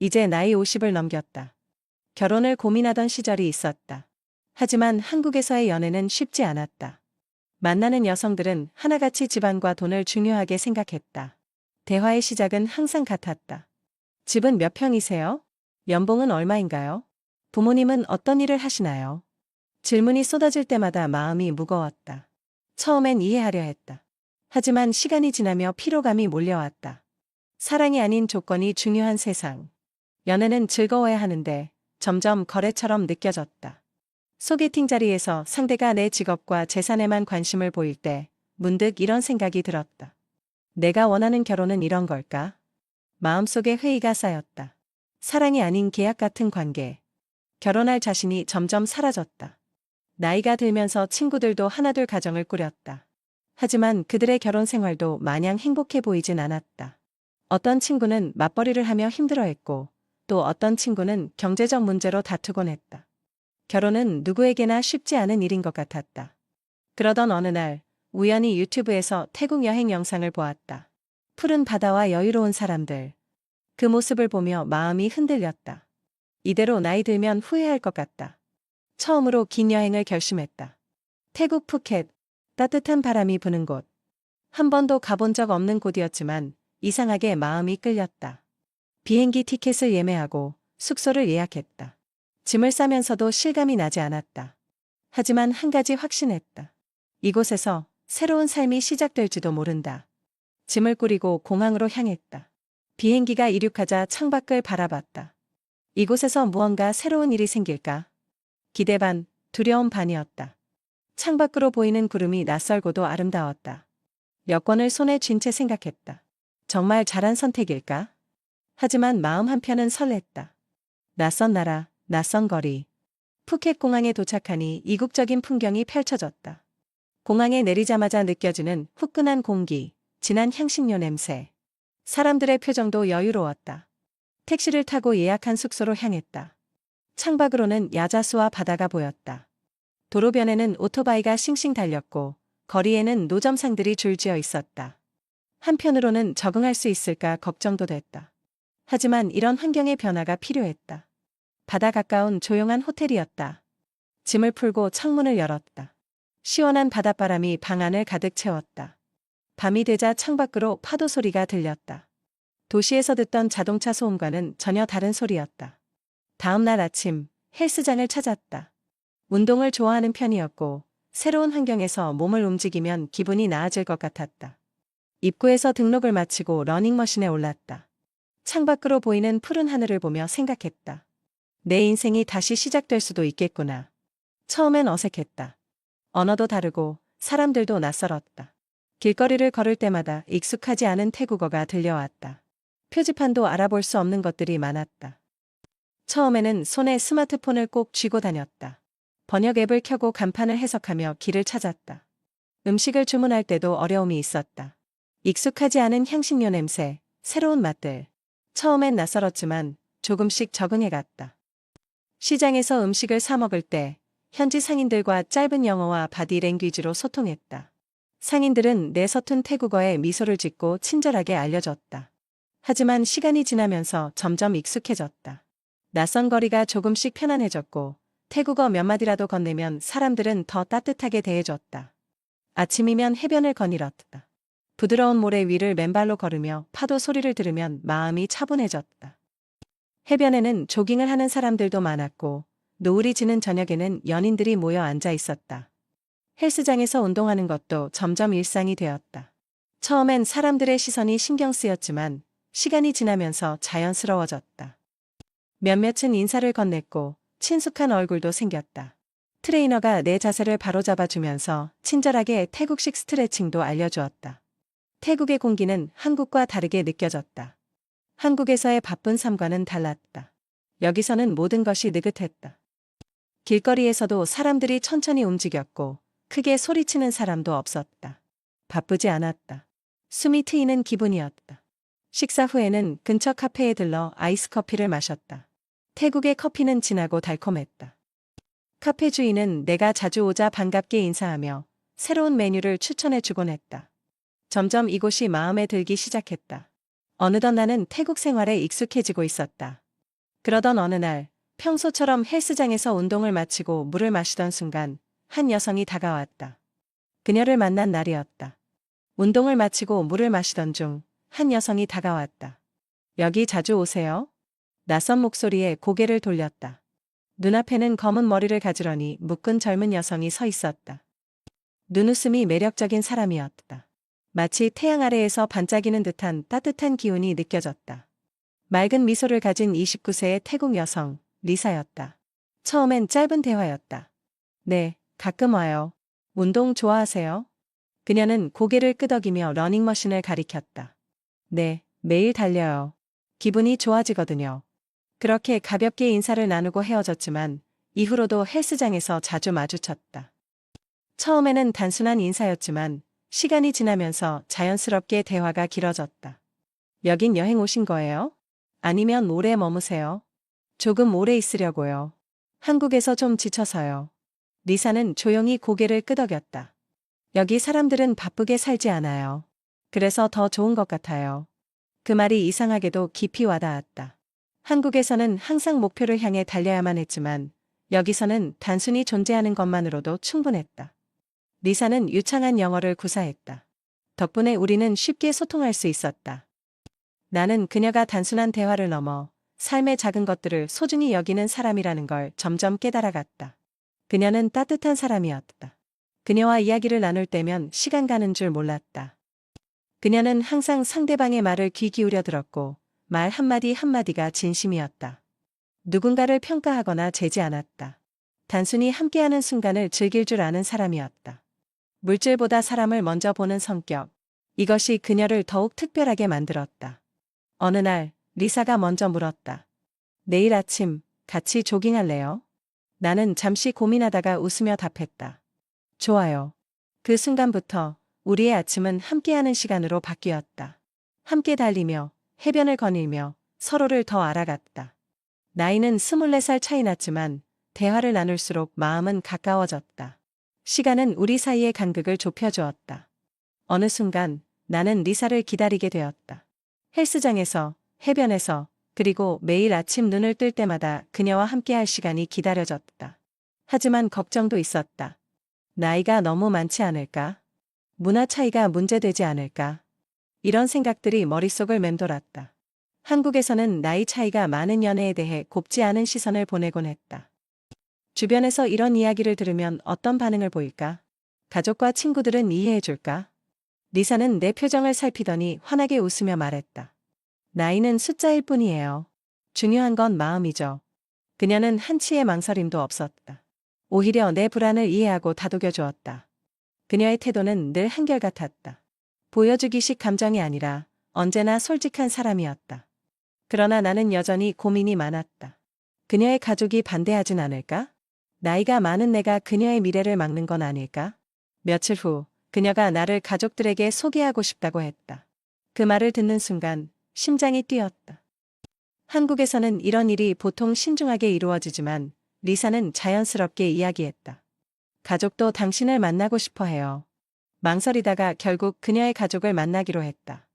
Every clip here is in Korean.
이제 나이 50을 넘겼다. 결혼을 고민하던 시절이 있었다. 하지만 한국에서의 연애는 쉽지 않았다. 만나는 여성들은 하나같이 집안과 돈을 중요하게 생각했다. 대화의 시작은 항상 같았다. 집은 몇 평이세요? 연봉은 얼마인가요? 부모님은 어떤 일을 하시나요? 질문이 쏟아질 때마다 마음이 무거웠다. 처음엔 이해하려 했다. 하지만 시간이 지나며 피로감이 몰려왔다. 사랑이 아닌 조건이 중요한 세상. 연애는 즐거워야 하는데 점점 거래처럼 느껴졌다. 소개팅 자리에서 상대가 내 직업과 재산에만 관심을 보일 때 문득 이런 생각이 들었다. 내가 원하는 결혼은 이런 걸까? 마음속에 회의가 쌓였다. 사랑이 아닌 계약 같은 관계. 결혼할 자신이 점점 사라졌다. 나이가 들면서 친구들도 하나둘 가정을 꾸렸다. 하지만 그들의 결혼 생활도 마냥 행복해 보이진 않았다. 어떤 친구는 맞벌이를 하며 힘들어했고 또 어떤 친구는 경제적 문제로 다투곤 했다. 결혼은 누구에게나 쉽지 않은 일인 것 같았다. 그러던 어느 날 우연히 유튜브에서 태국 여행 영상을 보았다. 푸른 바다와 여유로운 사람들. 그 모습을 보며 마음이 흔들렸다. 이대로 나이 들면 후회할 것 같다. 처음으로 긴 여행을 결심했다. 태국 푸켓, 따뜻한 바람이 부는 곳. 한 번도 가본 적 없는 곳이었지만 이상하게 마음이 끌렸다. 비행기 티켓을 예매하고 숙소를 예약했다. 짐을 싸면서도 실감이 나지 않았다. 하지만 한 가지 확신했다. 이곳에서 새로운 삶이 시작될지도 모른다. 짐을 꾸리고 공항으로 향했다. 비행기가 이륙하자 창밖을 바라봤다. 이곳에서 무언가 새로운 일이 생길까? 기대 반, 두려움 반이었다. 창밖으로 보이는 구름이 낯설고도 아름다웠다. 여권을 손에 쥔 채 생각했다. 정말 잘한 선택일까? 하지만 마음 한편은 설렜다. 낯선 나라, 낯선 거리. 푸켓 공항에 도착하니 이국적인 풍경이 펼쳐졌다. 공항에 내리자마자 느껴지는 후끈한 공기, 진한 향신료 냄새. 사람들의 표정도 여유로웠다. 택시를 타고 예약한 숙소로 향했다. 창밖으로는 야자수와 바다가 보였다. 도로변에는 오토바이가 싱싱 달렸고 거리에는 노점상들이 줄지어 있었다. 한편으로는 적응할 수 있을까 걱정도 됐다. 하지만 이런 환경의 변화가 필요했다. 바다 가까운 조용한 호텔이었다. 짐을 풀고 창문을 열었다. 시원한 바닷바람이 방 안을 가득 채웠다. 밤이 되자 창밖으로 파도 소리가 들렸다. 도시에서 듣던 자동차 소음과는 전혀 다른 소리였다. 다음 날 아침 헬스장을 찾았다. 운동을 좋아하는 편이었고 새로운 환경에서 몸을 움직이면 기분이 나아질 것 같았다. 입구에서 등록을 마치고 러닝머신에 올랐다. 창밖으로 보이는 푸른 하늘을 보며 생각했다. 내 인생이 다시 시작될 수도 있겠구나. 처음엔 어색했다. 언어도 다르고 사람들도 낯설었다. 길거리를 걸을 때마다 익숙하지 않은 태국어가 들려왔다. 표지판도 알아볼 수 없는 것들이 많았다. 처음에는 손에 스마트폰을 꼭 쥐고 다녔다. 번역 앱을 켜고 간판을 해석하며 길을 찾았다. 음식을 주문할 때도 어려움이 있었다. 익숙하지 않은 향신료 냄새, 새로운 맛들. 처음엔 낯설었지만 조금씩 적응해갔다. 시장에서 음식을 사 먹을 때 현지 상인들과 짧은 영어와 바디 랭귀지로 소통했다. 상인들은 내 서툰 태국어에 미소를 짓고 친절하게 알려줬다. 하지만 시간이 지나면서 점점 익숙해졌다. 낯선 거리가 조금씩 편안해졌고 태국어 몇 마디라도 건네면 사람들은 더 따뜻하게 대해줬다. 아침이면 해변을 거닐었다. 부드러운 모래 위를 맨발로 걸으며 파도 소리를 들으면 마음이 차분해졌다. 해변에는 조깅을 하는 사람들도 많았고 노을이 지는 저녁에는 연인들이 모여 앉아 있었다. 헬스장에서 운동하는 것도 점점 일상이 되었다. 처음엔 사람들의 시선이 신경 쓰였지만 시간이 지나면서 자연스러워졌다. 몇몇은 인사를 건넸고 친숙한 얼굴도 생겼다. 트레이너가 내 자세를 바로잡아주면서 친절하게 태국식 스트레칭도 알려주었다. 태국의 공기는 한국과 다르게 느껴졌다. 한국에서의 바쁜 삶과는 달랐다. 여기서는 모든 것이 느긋했다. 길거리에서도 사람들이 천천히 움직였고 크게 소리치는 사람도 없었다. 바쁘지 않았다. 숨이 트이는 기분이었다. 식사 후에는 근처 카페에 들러 아이스 커피를 마셨다. 태국의 커피는 진하고 달콤했다. 카페 주인은 내가 자주 오자 반갑게 인사하며 새로운 메뉴를 추천해주곤 했다. 점점 이곳이 마음에 들기 시작했다. 어느덧 나는 태국 생활에 익숙해지고 있었다. 그러던 어느 날 평소처럼 헬스장에서 운동을 마치고 물을 마시던 순간 한 여성이 다가왔다. 그녀를 만난 날이었다. 운동을 마치고 물을 마시던 중 한 여성이 다가왔다. 여기 자주 오세요? 낯선 목소리에 고개를 돌렸다. 눈앞에는 검은 머리를 가지런히 묶은 젊은 여성이 서 있었다. 눈웃음이 매력적인 사람이었다. 마치 태양 아래에서 반짝이는 듯한 따뜻한 기운이 느껴졌다. 맑은 미소를 가진 29세의 태국 여성, 리사였다. 처음엔 짧은 대화였다. 네, 가끔 와요. 운동 좋아하세요? 그녀는 고개를 끄덕이며 러닝머신을 가리켰다. 네, 매일 달려요. 기분이 좋아지거든요. 그렇게 가볍게 인사를 나누고 헤어졌지만 이후로도 헬스장에서 자주 마주쳤다. 처음에는 단순한 인사였지만 시간이 지나면서 자연스럽게 대화가 길어졌다. 여긴 여행 오신 거예요? 아니면 오래 머무세요? 조금 오래 있으려고요. 한국에서 좀 지쳐서요. 리사는 조용히 고개를 끄덕였다. 여기 사람들은 바쁘게 살지 않아요. 그래서 더 좋은 것 같아요. 그 말이 이상하게도 깊이 와닿았다. 한국에서는 항상 목표를 향해 달려야만 했지만 여기서는 단순히 존재하는 것만으로도 충분했다. 리사는 유창한 영어를 구사했다. 덕분에 우리는 쉽게 소통할 수 있었다. 나는 그녀가 단순한 대화를 넘어 삶의 작은 것들을 소중히 여기는 사람이라는 걸 점점 깨달아갔다. 그녀는 따뜻한 사람이었다. 그녀와 이야기를 나눌 때면 시간 가는 줄 몰랐다. 그녀는 항상 상대방의 말을 귀 기울여 들었고 말 한마디 한마디가 진심이었다. 누군가를 평가하거나 재지 않았다. 단순히 함께하는 순간을 즐길 줄 아는 사람이었다. 물질보다 사람을 먼저 보는 성격. 이것이 그녀를 더욱 특별하게 만들었다. 어느 날 리사가 먼저 물었다. 내일 아침 같이 조깅할래요? 나는 잠시 고민하다가 웃으며 답했다. 좋아요. 그 순간부터 우리의 아침은 함께하는 시간으로 바뀌었다. 함께 달리며 해변을 거닐며 서로를 더 알아갔다. 나이는 24살 차이 났지만 대화를 나눌수록 마음은 가까워졌다. 시간은 우리 사이의 간극을 좁혀주었다. 어느 순간 나는 리사를 기다리게 되었다. 헬스장에서, 해변에서, 그리고 매일 아침 눈을 뜰 때마다 그녀와 함께할 시간이 기다려졌다. 하지만 걱정도 있었다. 나이가 너무 많지 않을까? 문화 차이가 문제되지 않을까? 이런 생각들이 머릿속을 맴돌았다. 한국에서는 나이 차이가 많은 연애에 대해 곱지 않은 시선을 보내곤 했다. 주변에서 이런 이야기를 들으면 어떤 반응을 보일까? 가족과 친구들은 이해해줄까? 리사는 내 표정을 살피더니 환하게 웃으며 말했다. 나이는 숫자일 뿐이에요. 중요한 건 마음이죠. 그녀는 한치의 망설임도 없었다. 오히려 내 불안을 이해하고 다독여 주었다. 그녀의 태도는 늘 한결같았다. 보여주기식 감정이 아니라 언제나 솔직한 사람이었다. 그러나 나는 여전히 고민이 많았다. 그녀의 가족이 반대하진 않을까? 나이가 많은 내가 그녀의 미래를 막는 건 아닐까? 며칠 후 그녀가 나를 가족들에게 소개하고 싶다고 했다. 그 말을 듣는 순간 심장이 뛰었다. 한국에서는 이런 일이 보통 신중하게 이루어지지만 리사는 자연스럽게 이야기했다. 가족도 당신을 만나고 싶어 해요. 망설이다가 결국 그녀의 가족을 만나기로 했다.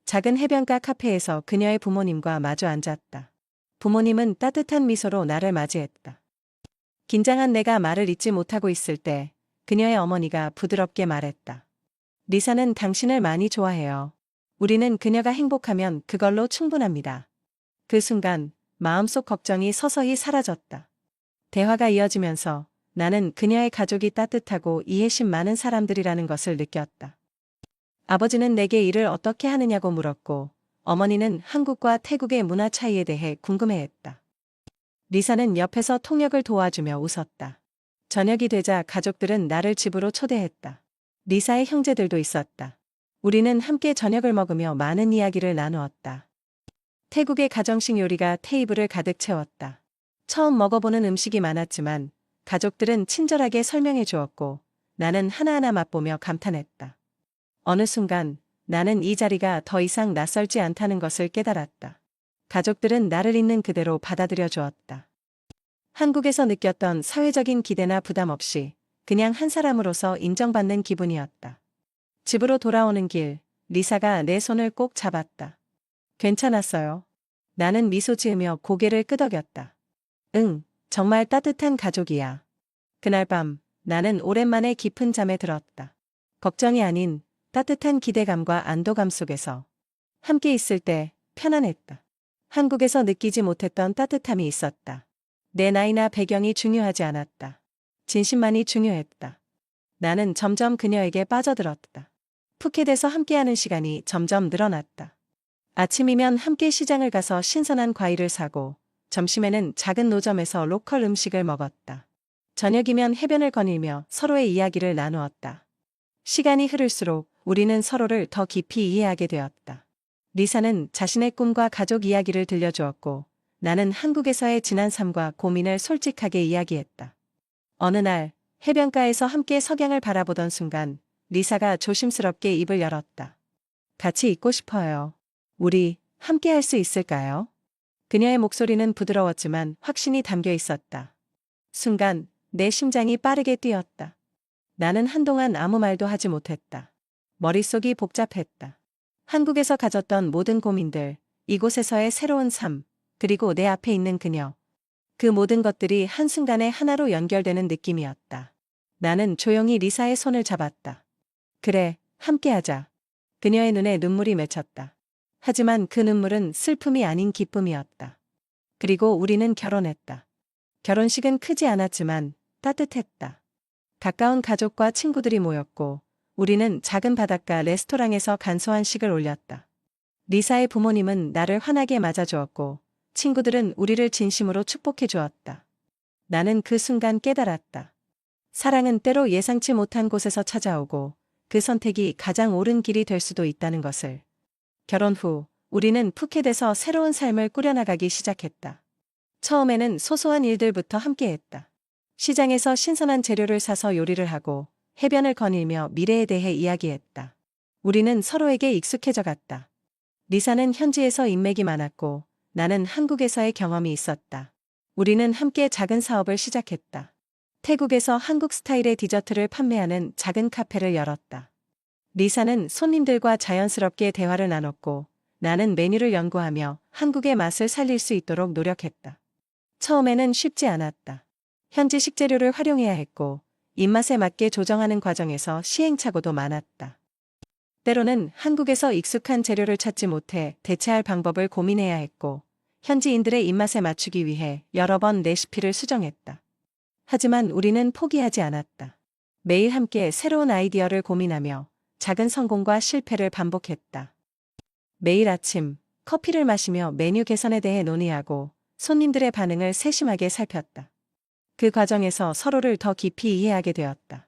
작은 해변가 카페에서 그녀의 부모님과 마주 앉았다. 부모님은 따뜻한 미소로 나를 맞이했다. 긴장한 내가 말을 잇지 못하고 있을 때 그녀의 어머니가 부드럽게 말했다. 리사는 당신을 많이 좋아해요. 우리는 그녀가 행복하면 그걸로 충분합니다. 그 순간 마음속 걱정이 서서히 사라졌다. 대화가 이어지면서 나는 그녀의 가족이 따뜻하고 이해심 많은 사람들이라는 것을 느꼈다. 아버지는 내게 일을 어떻게 하느냐고 물었고 어머니는 한국과 태국의 문화 차이에 대해 궁금해했다. 리사는 옆에서 통역을 도와주며 웃었다. 저녁이 되자 가족들은 나를 집으로 초대했다. 리사의 형제들도 있었다. 우리는 함께 저녁을 먹으며 많은 이야기를 나누었다. 태국의 가정식 요리가 테이블을 가득 채웠다. 처음 먹어보는 음식이 많았지만 가족들은 친절하게 설명해 주었고 나는 하나하나 맛보며 감탄했다. 어느 순간 나는 이 자리가 더 이상 낯설지 않다는 것을 깨달았다. 가족들은 나를 있는 그대로 받아들여 주었다. 한국에서 느꼈던 사회적인 기대나 부담 없이 그냥 한 사람으로서 인정받는 기분이었다. 집으로 돌아오는 길, 리사가 내 손을 꼭 잡았다. 괜찮았어요. 나는 미소 지으며 고개를 끄덕였다. 응, 정말 따뜻한 가족이야. 그날 밤 나는 오랜만에 깊은 잠에 들었다. 걱정이 아닌 따뜻한 기대감과 안도감 속에서 함께 있을 때 편안했다. 한국에서 느끼지 못했던 따뜻함이 있었다. 내 나이나 배경이 중요하지 않았다. 진심만이 중요했다. 나는 점점 그녀에게 빠져들었다. 푸켓에서 함께하는 시간이 점점 늘어났다. 아침이면 함께 시장을 가서 신선한 과일을 사고, 점심에는 작은 노점에서 로컬 음식을 먹었다. 저녁이면 해변을 거닐며 서로의 이야기를 나누었다. 시간이 흐를수록 우리는 서로를 더 깊이 이해하게 되었다. 리사는 자신의 꿈과 가족 이야기를 들려주었고, 나는 한국에서의 지난 삶과 고민을 솔직하게 이야기했다. 어느 날 해변가에서 함께 석양을 바라보던 순간 리사가 조심스럽게 입을 열었다. 같이 있고 싶어요. 우리 함께 할 수 있을까요? 그녀의 목소리는 부드러웠지만 확신이 담겨 있었다. 순간 내 심장이 빠르게 뛰었다. 나는 한동안 아무 말도 하지 못했다. 머릿속이 복잡했다. 한국에서 가졌던 모든 고민들, 이곳에서의 새로운 삶, 그리고 내 앞에 있는 그녀. 그 모든 것들이 한순간에 하나로 연결되는 느낌이었다. 나는 조용히 리사의 손을 잡았다. 그래, 함께하자. 그녀의 눈에 눈물이 맺혔다. 하지만 그 눈물은 슬픔이 아닌 기쁨이었다. 그리고 우리는 결혼했다. 결혼식은 크지 않았지만 따뜻했다. 가까운 가족과 친구들이 모였고 우리는 작은 바닷가 레스토랑에서 간소한 식을 올렸다. 리사의 부모님은 나를 환하게 맞아주었고 친구들은 우리를 진심으로 축복해 주었다. 나는 그 순간 깨달았다. 사랑은 때로 예상치 못한 곳에서 찾아오고 그 선택이 가장 옳은 길이 될 수도 있다는 것을. 결혼 후 우리는 푸켓에서 새로운 삶을 꾸려나가기 시작했다. 처음에는 소소한 일들부터 함께했다. 시장에서 신선한 재료를 사서 요리를 하고 해변을 거닐며 미래에 대해 이야기했다. 우리는 서로에게 익숙해져 갔다. 리사는 현지에서 인맥이 많았고 나는 한국에서의 경험이 있었다. 우리는 함께 작은 사업을 시작했다. 태국에서 한국 스타일의 디저트를 판매하는 작은 카페를 열었다. 리사는 손님들과 자연스럽게 대화를 나눴고 나는 메뉴를 연구하며 한국의 맛을 살릴 수 있도록 노력했다. 처음에는 쉽지 않았다. 현지 식재료를 활용해야 했고 입맛에 맞게 조정하는 과정에서 시행착오도 많았다. 때로는 한국에서 익숙한 재료를 찾지 못해 대체할 방법을 고민해야 했고 현지인들의 입맛에 맞추기 위해 여러 번 레시피를 수정했다. 하지만 우리는 포기하지 않았다. 매일 함께 새로운 아이디어를 고민하며 작은 성공과 실패를 반복했다. 매일 아침 커피를 마시며 메뉴 개선에 대해 논의하고 손님들의 반응을 세심하게 살폈다. 그 과정에서 서로를 더 깊이 이해하게 되었다.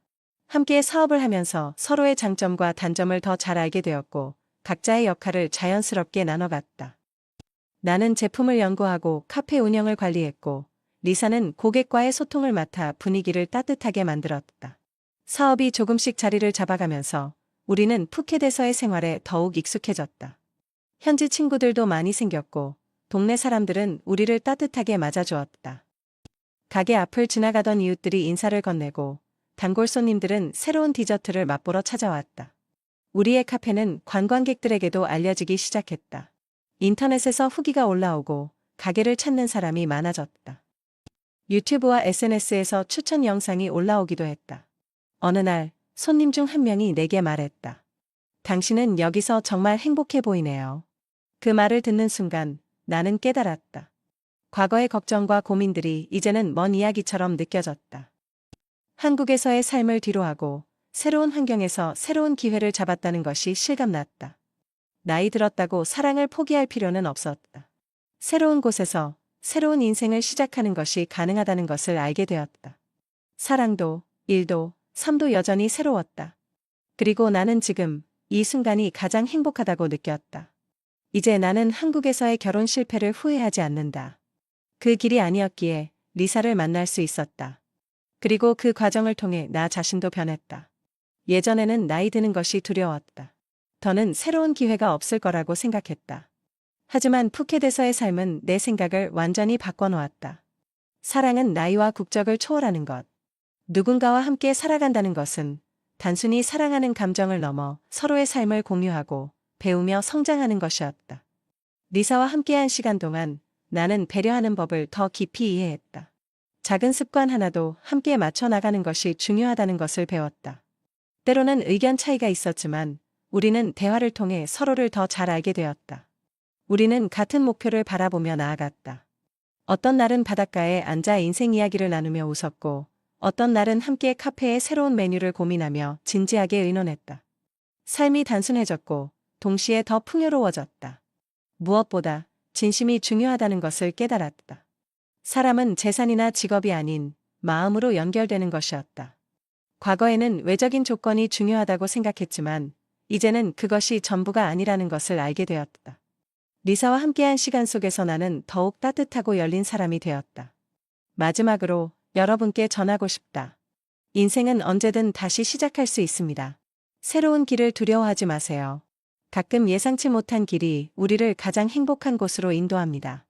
함께 사업을 하면서 서로의 장점과 단점을 더 잘 알게 되었고 각자의 역할을 자연스럽게 나눠갔다. 나는 제품을 연구하고 카페 운영을 관리했고 리사는 고객과의 소통을 맡아 분위기를 따뜻하게 만들었다. 사업이 조금씩 자리를 잡아가면서 우리는 푸켓에서의 생활에 더욱 익숙해졌다. 현지 친구들도 많이 생겼고 동네 사람들은 우리를 따뜻하게 맞아주었다. 가게 앞을 지나가던 이웃들이 인사를 건네고 단골 손님들은 새로운 디저트를 맛보러 찾아왔다. 우리의 카페는 관광객들에게도 알려지기 시작했다. 인터넷에서 후기가 올라오고 가게를 찾는 사람이 많아졌다. 유튜브와 SNS에서 추천 영상이 올라오기도 했다. 어느 날 손님 중 한 명이 내게 말했다. 당신은 여기서 정말 행복해 보이네요. 그 말을 듣는 순간 나는 깨달았다. 과거의 걱정과 고민들이 이제는 먼 이야기처럼 느껴졌다. 한국에서의 삶을 뒤로하고 새로운 환경에서 새로운 기회를 잡았다는 것이 실감났다. 나이 들었다고 사랑을 포기할 필요는 없었다. 새로운 곳에서 새로운 인생을 시작하는 것이 가능하다는 것을 알게 되었다. 사랑도, 일도, 삶도 여전히 새로웠다. 그리고 나는 지금 이 순간이 가장 행복하다고 느꼈다. 이제 나는 한국에서의 결혼 실패를 후회하지 않는다. 그 길이 아니었기에 리사를 만날 수 있었다. 그리고 그 과정을 통해 나 자신도 변했다. 예전에는 나이 드는 것이 두려웠다. 더는 새로운 기회가 없을 거라고 생각했다. 하지만 푸켓에서의 삶은 내 생각을 완전히 바꿔놓았다. 사랑은 나이와 국적을 초월하는 것. 누군가와 함께 살아간다는 것은 단순히 사랑하는 감정을 넘어 서로의 삶을 공유하고 배우며 성장하는 것이었다. 리사와 함께한 시간 동안 나는 배려하는 법을 더 깊이 이해했다. 작은 습관 하나도 함께 맞춰 나가는 것이 중요하다는 것을 배웠다. 때로는 의견 차이가 있었지만 우리는 대화를 통해 서로를 더 잘 알게 되었다. 우리는 같은 목표를 바라보며 나아갔다. 어떤 날은 바닷가에 앉아 인생 이야기를 나누며 웃었고, 어떤 날은 함께 카페의 새로운 메뉴를 고민하며 진지하게 의논했다. 삶이 단순해졌고 동시에 더 풍요로워졌다. 무엇보다 진심이 중요하다는 것을 깨달았다. 사람은 재산이나 직업이 아닌 마음으로 연결되는 것이었다. 과거에는 외적인 조건이 중요하다고 생각했지만 이제는 그것이 전부가 아니라는 것을 알게 되었다. 리사와 함께한 시간 속에서 나는 더욱 따뜻하고 열린 사람이 되었다. 마지막으로 여러분께 전하고 싶다. 인생은 언제든 다시 시작할 수 있습니다. 새로운 길을 두려워하지 마세요. 가끔 예상치 못한 길이 우리를 가장 행복한 곳으로 인도합니다.